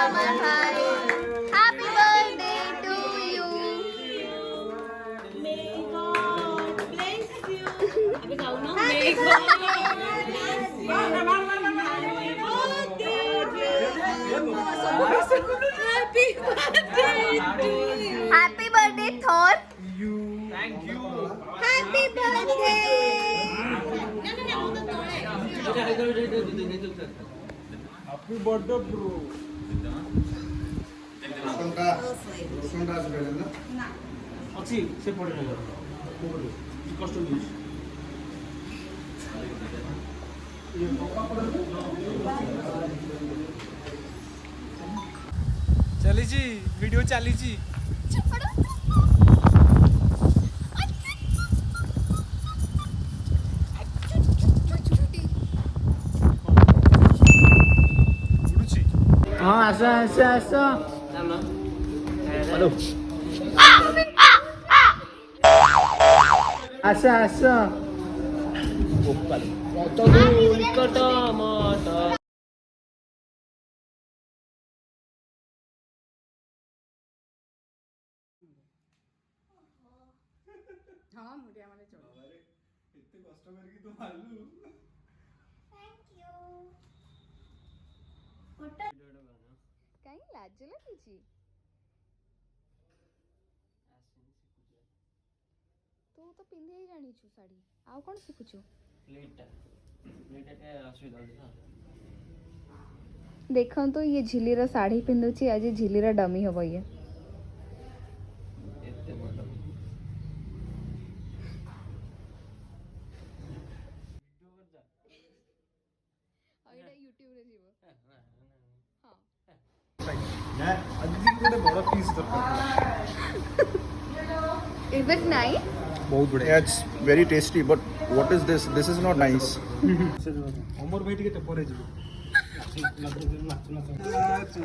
Mama Thai. Happy birthday to you. May God bless you. Abhi gaao na. May God bless you. Happy birthday to you. Happy birthday, Thor. Thank you. Happy birthday. Happy birthday, bro. ଅଛି ସେ ପଡେ ନା କଷ୍ଟ ଦିଉଛି ଚାଲିଛି video ଚାଲିଛି ହଁ ଆସ ଆସ ଆସ ହ୍ୟାଲୋ ଆସ ଆସ ନିକଟ ମଟ ହଁ ମୁଣ୍ଡିଆ ମାନେ ଚଳିବ ଏତେ କଷ୍ଟ କରିକି ତୁ ମାରିଲୁ କାଇଁ ଲାଜ ଲାଗୁଛି ତୁ ତ ପିନ୍ଧେଇ ଜାଣିଛୁ ଶାଢୀ ଆଉ କଣ ଶିଖୁଛୁ ଦେଖନ୍ତୁ ଇଏ ଝିଲିର ଶାଢୀ ପିନ୍ଧୁଛି ଆଜି ଝିଲିର ଡମି ହବ ଇଏ ୟୁଟ୍ୟୁବରେ ଯିବ Is it nice? ବହୁତ ବଢିଆ Yeah, it's very tasty, but what is this? This is not nice. ଅମର ଭାଇ ଟିକେ ଟପରେ ଯିବ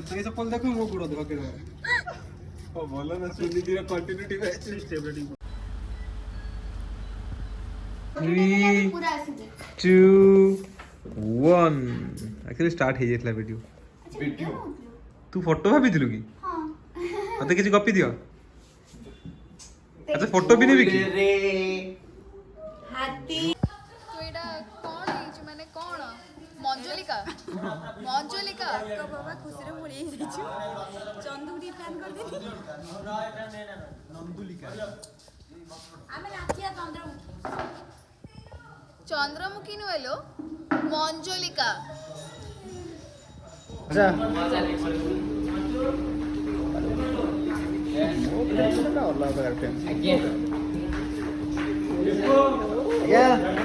ସେଇ ଚପଲ ଦେଖୁ ମୋ ଗୋଡ଼ ଦେଖ କେବେ ଭଲ ନା ସୁନିଧିର କଣ୍ଟିନ୍ୟୁଟି ଅଛି ଷ୍ଟେବଲ 3 2 1 एक्चुअली स्टार्ट हो जाइतला वीडियो तू फोटो भाभी दिलु की हां मते किछि कॉपी दियो अच्छा फोटो भी नहीं बिकी ହାତୀ तो एटा कोन हिच माने कोन मंजुलिका मंजुलिका ବାବା ଖୁସିରେ ଭଳି ହେଇଯାଇଛୁ ଚନ୍ଦୁଡ଼ି ପ୍ଲାନ୍ କରିଦେଲି नंदुलिका ଆମେ ନାଚିଆ ଚନ୍ଦ୍ରମୁଖୀ चंद्रमुखी नुएलो मंजुलिका अच्छा Allah, Yeah.